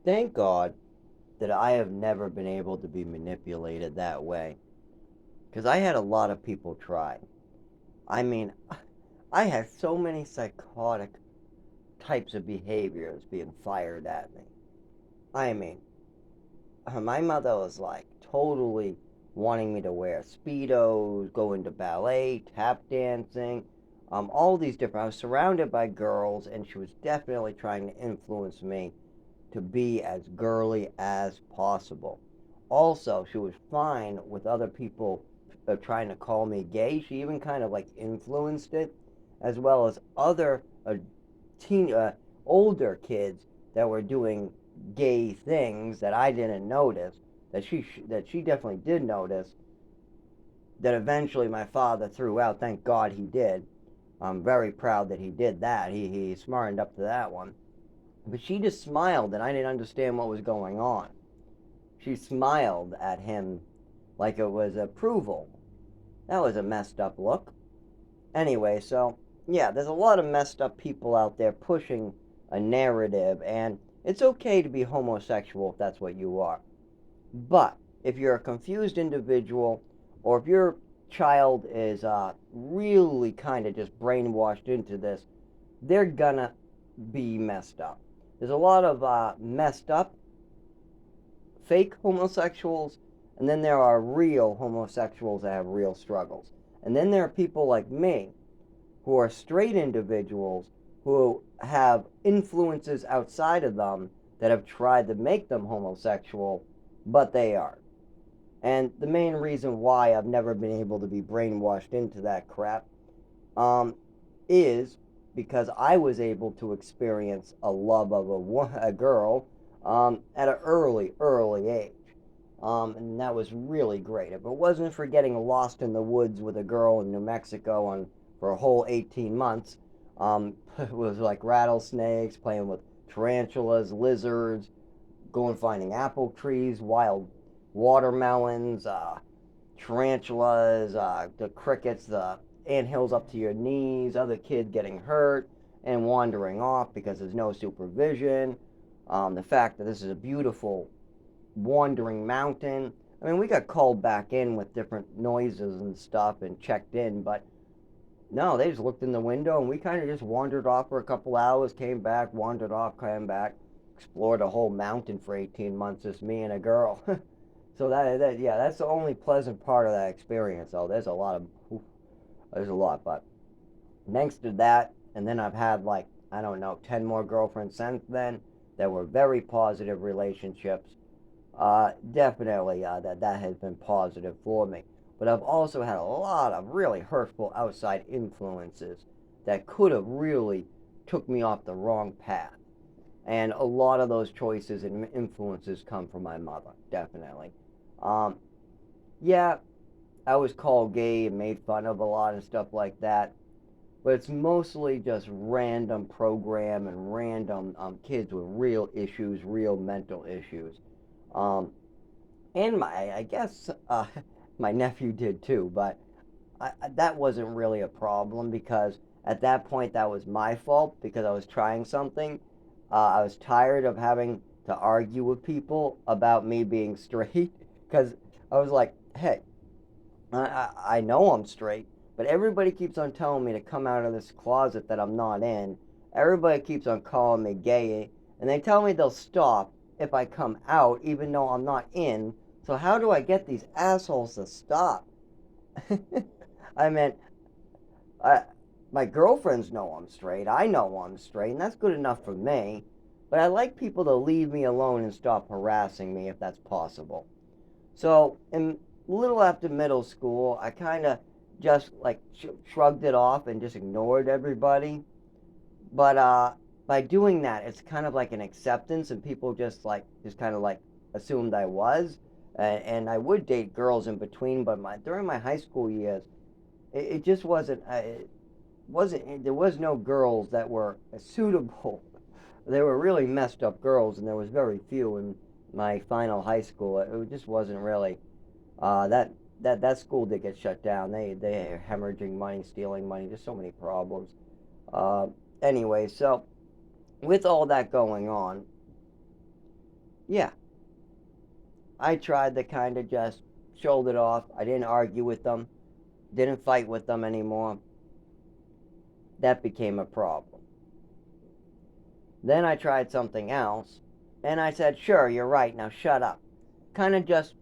Thank God that I have never been able to be manipulated that way. Because I had a lot of people try. I mean, I had so many psychotic types of behaviors being fired at me. I mean, my mother was like totally wanting me to wear speedos, go into ballet, tap dancing, all these different. I was surrounded by girls, and she was definitely trying to influence me to be as girly as possible. Also, she was fine with other people trying to call me gay. She even kind of like influenced it, as well as other teen, older kids that were doing gay things that I didn't notice. That she definitely did notice. That eventually my father threw out. Thank God he did. I'm very proud that he did that. He smartened up to that one. But she just smiled, and I didn't understand what was going on. She smiled at him like it was approval. That was a messed up look. Anyway, so yeah, there's a lot of messed up people out there pushing a narrative, and it's okay to be homosexual if that's what you are. But if you're a confused individual, or if your child is really kind of just brainwashed into this, they're gonna be messed up. There's a lot of messed up fake homosexuals, and then there are real homosexuals that have real struggles. And then there are people like me who are straight individuals who have influences outside of them that have tried to make them homosexual, but they are. And the main reason why I've never been able to be brainwashed into that crap um, is because I was able to experience a love of a girl at an early age. And that was really great. If it wasn't for getting lost in the woods with a girl in New Mexico for a whole 18 months, it was like rattlesnakes, playing with tarantulas, lizards, going finding apple trees, wild watermelons, tarantulas, the crickets, the anthills up to your knees, other kid getting hurt and wandering off because there's no supervision. The fact that this is a beautiful wandering mountain. I mean, we got called back in with different noises and stuff and checked in, but no, they just looked in the window and we kind of just wandered off for a couple hours, came back, wandered off, came back, explored a whole mountain for 18 months, just me and a girl. So yeah, that's the only pleasant part of that experience. Though there's a lot, but thanks to that, and then I've had like I don't know 10 more girlfriends since then that were very positive relationships. Definitely that has been positive for me. But I've also had a lot of really hurtful outside influences that could have really took me off the wrong path. And a lot of those choices and influences come from my mother, definitely. Um, yeah, I was called gay and made fun of a lot and stuff like that, but it's mostly just random program and random kids with real issues, real mental issues. Um, and I guess my nephew did too, but that wasn't really a problem because at that point that was my fault because I was trying something. I was tired of having to argue with people about me being straight because I was like, hey, I know I'm straight, but everybody keeps on telling me to come out of this closet that I'm not in. Everybody keeps on calling me gay, and they tell me they'll stop if I come out, even though I'm not in. So how do I get these assholes to stop? I mean, I, my girlfriends know I'm straight. I know I'm straight, and that's good enough for me. But I like people to leave me alone and stop harassing me if that's possible. So, in a little after middle school, I kind of just like shrugged it off and just ignored everybody. But by doing that, it's kind of like an acceptance, and people just kind of like assumed I was. And I would date girls in between, but during my high school years, it just wasn't there was no girls that were suitable. There were really messed up girls, and there was very few in my final high school. It just wasn't really that school did get shut down. They are hemorrhaging money, stealing money, just so many problems. Uh, anyway, so with all that going on, Yeah, I tried to kind of just shoulder it off. I didn't argue with them, didn't fight with them anymore. That became a problem. Then I tried something else, and I said, sure, you're right, now shut up. Kind of just,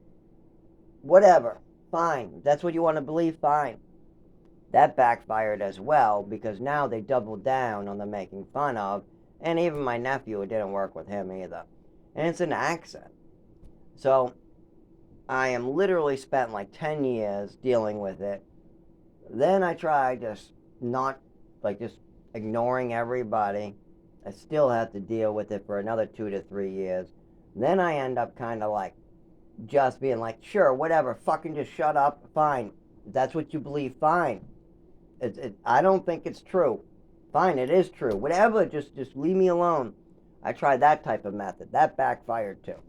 whatever, fine. That's what you want to believe, fine. That backfired as well because now they doubled down on the making fun of, and even my nephew, it didn't work with him either. And it's an accent. So I am literally spent like 10 years dealing with it. Then I tried just not, like, just ignoring everybody. I still have to deal with it for another 2 to 3 years. Then I end up kind of like just being like, sure, whatever, fucking just shut up, fine. If that's what you believe, fine. I don't think it's true. Fine, it is true. Whatever, just leave me alone. I tried that type of method. That backfired too.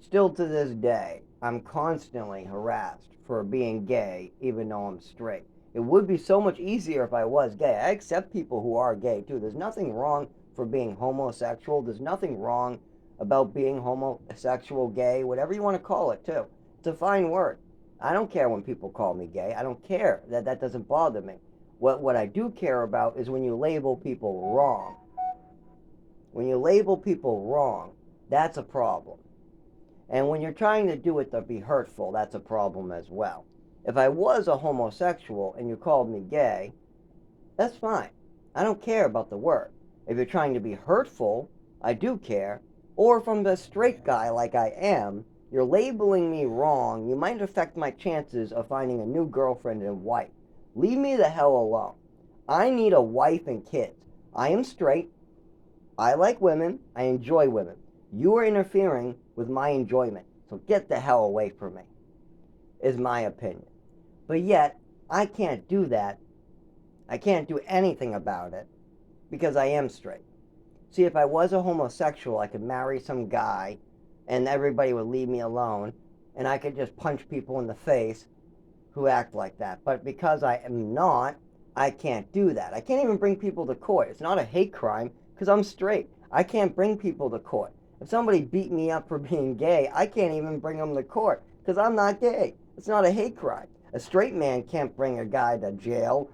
Still to this day, I'm constantly harassed for being gay, even though I'm straight. It would be so much easier if I was gay. I accept people who are gay too. There's nothing wrong for being homosexual. There's nothing wrong about being homosexual, gay, whatever you want to call it too. It's a fine word. I don't care when people call me gay. I don't care. That doesn't bother me. What I do care about is when you label people wrong. When you label people wrong, that's a problem. And when you're trying to do it to be hurtful, that's a problem as well. If I was a homosexual and you called me gay, that's fine. I don't care about the word. If you're trying to be hurtful, I do care. Or if I'm a straight guy like I am, you're labeling me wrong, you might affect my chances of finding a new girlfriend and wife. Leave me the hell alone. I need a wife and kids. I am straight. I like women. I enjoy women. You are interfering with my enjoyment. So get the hell away from me, is my opinion. But yet, I can't do that. I can't do anything about it because I am straight. See, if I was a homosexual, I could marry some guy and everybody would leave me alone and I could just punch people in the face who act like that. But because I am not, I can't do that. I can't even bring people to court. It's not a hate crime because I'm straight. I can't bring people to court. If somebody beat me up for being gay, I can't even bring them to court because I'm not gay. It's not a hate crime. A straight man can't bring a guy to jail.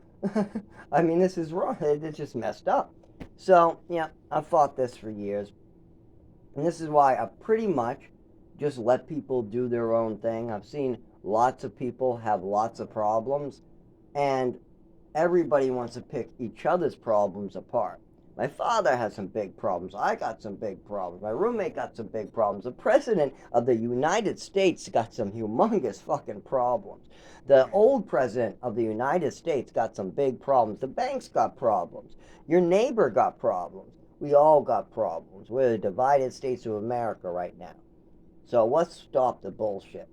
I mean, this is wrong. It's just messed up. So, yeah, I've fought this for years. And this is why I pretty much just let people do their own thing. I've seen lots of people have lots of problems, and everybody wants to pick each other's problems apart. My father has some big problems. I got some big problems. My roommate got some big problems. The president of the United States got some humongous fucking problems. The old president of the United States got some big problems. The banks got problems. Your neighbor got problems. We all got problems. We're the divided states of America right now. So let's stop the bullshit.